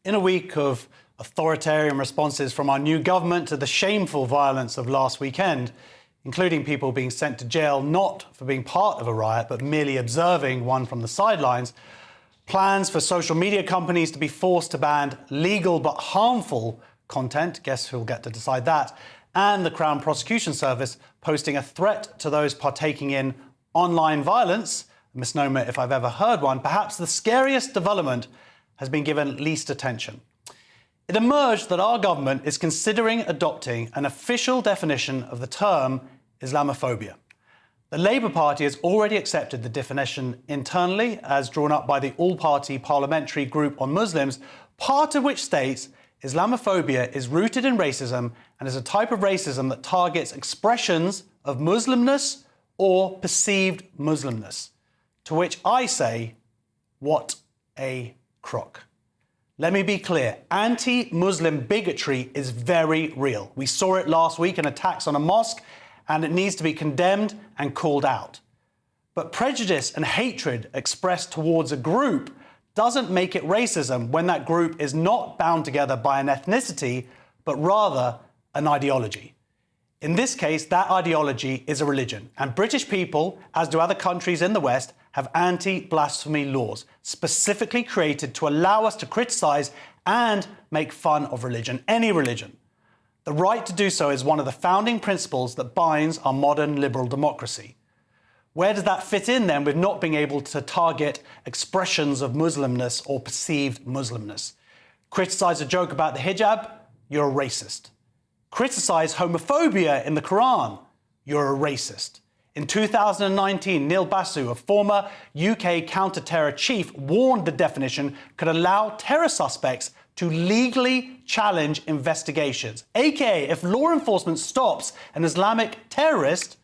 In a week of authoritarian responses from our new government to the shameful violence of last weekend, including people being sent to jail not for being part of a riot, but merely observing one from the sidelines, plans for social media companies to be forced to ban legal but harmful content, guess who'll get to decide that, and the Crown Prosecution Service posting a threat to those partaking in online violence, a misnomer if I've ever heard one, perhaps the scariest development has been given least attention. It emerged that our government is considering adopting an official definition of the term Islamophobia. The Labour Party has already accepted the definition internally, as drawn up by the all-party parliamentary group on Muslims, part of which states Islamophobia is rooted in racism and is a type of racism that targets expressions of Muslimness or perceived Muslimness. To which I say, what a crock. Let me be clear, anti-Muslim bigotry is very real. We saw it last week in attacks on a mosque, and it needs to be condemned and called out. But prejudice and hatred expressed towards a group doesn't make it racism when that group is not bound together by an ethnicity, but rather an ideology. In this case, that ideology is a religion, and British people, as do other countries in the West, have anti-blasphemy laws specifically created to allow us to criticise and make fun of religion, any religion. The right to do so is one of the founding principles that binds our modern liberal democracy. Where does that fit in then with not being able to target expressions of Muslimness or perceived Muslimness? Criticise a joke about the hijab, you're a racist. Criticise homophobia in the Quran, you're a racist. In 2019, Neil Basu, a former UK counter-terror chief, warned the definition could allow terror suspects to legally challenge investigations. AKA, if law enforcement stops an Islamic terrorist,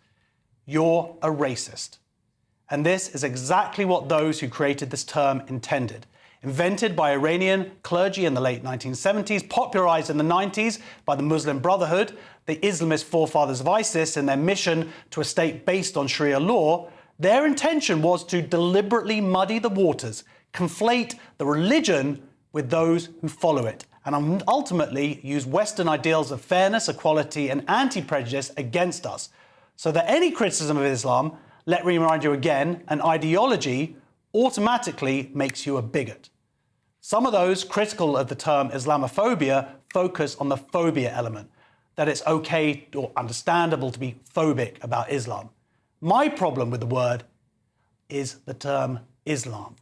you're a racist. And this is exactly what those who created this term intended. Invented by Iranian clergy in the late 1970s, popularized in the 90s by the Muslim Brotherhood, the Islamist forefathers of ISIS in their mission to a state based on Sharia law, their intention was to deliberately muddy the waters, conflate the religion with those who follow it, and ultimately use Western ideals of fairness, equality, and anti-prejudice against us. So that any criticism of Islam, let me remind you again, an ideology automatically makes you a bigot. Some of those critical of the term Islamophobia focus on the phobia element, that it's okay or understandable to be phobic about Islam. My problem with the word is the term Islam.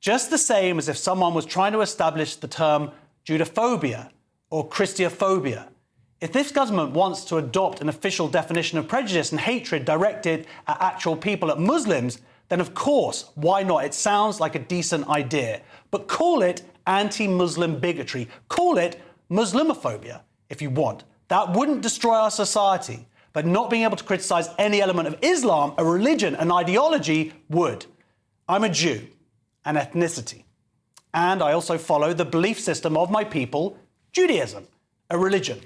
Just the same as if someone was trying to establish the term Judophobia or Christophobia. If this government wants to adopt an official definition of prejudice and hatred directed at actual people, at Muslims, then of course, why not? It sounds like a decent idea. But call it anti-Muslim bigotry. Call it Islamophobia if you want. That wouldn't destroy our society. But not being able to criticize any element of Islam, a religion, an ideology, would. I'm a Jew, an ethnicity. And I also follow the belief system of my people, Judaism, a religion.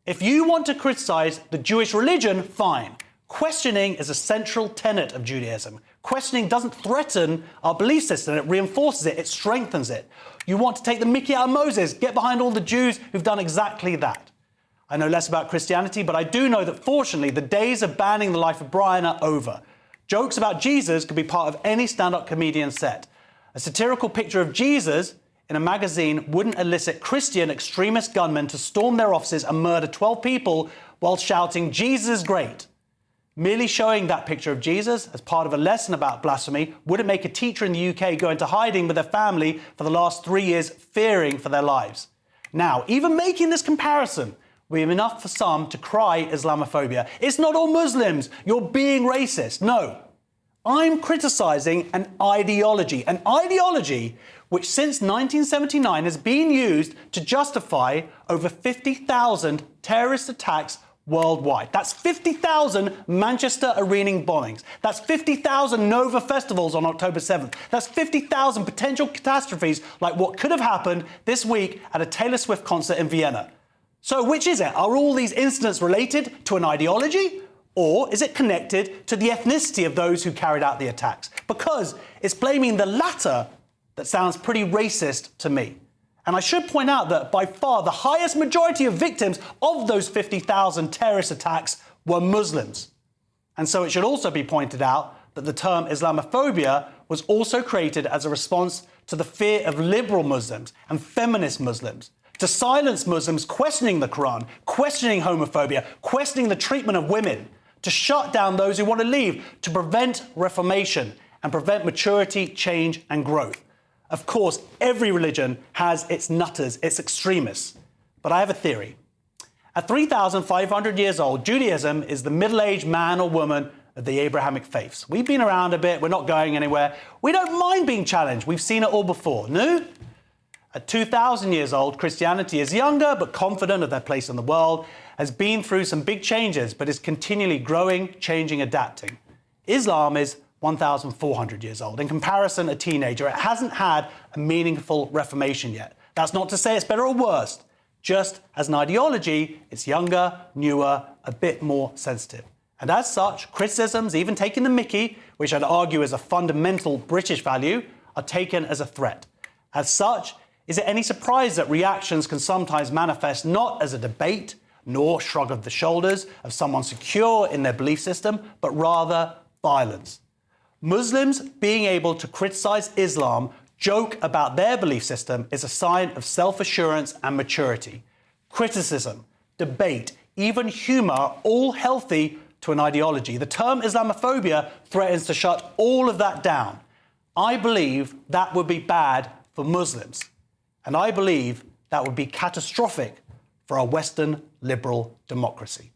If you want to criticize the Jewish religion, fine. Questioning is a central tenet of Judaism. Questioning doesn't threaten our belief system, it reinforces it, it strengthens it. You want to take the mickey out of Moses, get behind all the Jews who've done exactly that. I know less about Christianity, but I do know that fortunately the days of banning the life of Brian are over. Jokes about Jesus could be part of any stand-up comedian set. A satirical picture of Jesus in a magazine wouldn't elicit Christian extremist gunmen to storm their offices and murder 12 people while shouting, "Jesus is great." Merely showing that picture of Jesus as part of a lesson about blasphemy wouldn't make a teacher in the UK go into hiding with their family for the last 3 years, fearing for their lives. Now, even making this comparison, we have enough for some to cry Islamophobia. It's not all Muslims, you're being racist. No, I'm criticising an ideology which since 1979 has been used to justify over 50,000 terrorist attacks worldwide. That's 50,000 Manchester Arena bombings. That's 50,000 Nova festivals on October 7th. That's 50,000 potential catastrophes like what could have happened this week at a Taylor Swift concert in Vienna. So which is it? Are all these incidents related to an ideology? Or is it connected to the ethnicity of those who carried out the attacks? Because it's blaming the latter that sounds pretty racist to me. And I should point out that by far the highest majority of victims of those 50,000 terrorist attacks were Muslims. And so it should also be pointed out that the term Islamophobia was also created as a response to the fear of liberal Muslims and feminist Muslims, to silence Muslims questioning the Quran, questioning homophobia, questioning the treatment of women, to shut down those who want to leave, to prevent reformation and prevent maturity, change and growth. Of course, every religion has its nutters, its extremists. But I have a theory. At 3,500 years old, Judaism is the middle-aged man or woman of the Abrahamic faiths. We've been around a bit, we're not going anywhere. We don't mind being challenged, we've seen it all before, no? At 2,000 years old, Christianity is younger but confident of their place in the world, has been through some big changes but is continually growing, changing, adapting. Islam is 1,400 years old. In comparison, a teenager. It hasn't had a meaningful reformation yet. That's not to say it's better or worse. Just as an ideology, it's younger, newer, a bit more sensitive. And as such, criticisms, even taking the mickey, which I'd argue is a fundamental British value, are taken as a threat. As such, is it any surprise that reactions can sometimes manifest not as a debate, nor shrug of the shoulders of someone secure in their belief system, but rather violence? Muslims being able to criticize Islam, joke about their belief system, is a sign of self-assurance and maturity. Criticism, debate, even humor are all healthy to an ideology. The term Islamophobia threatens to shut all of that down. I believe that would be bad for Muslims. And I believe that would be catastrophic for our Western liberal democracy.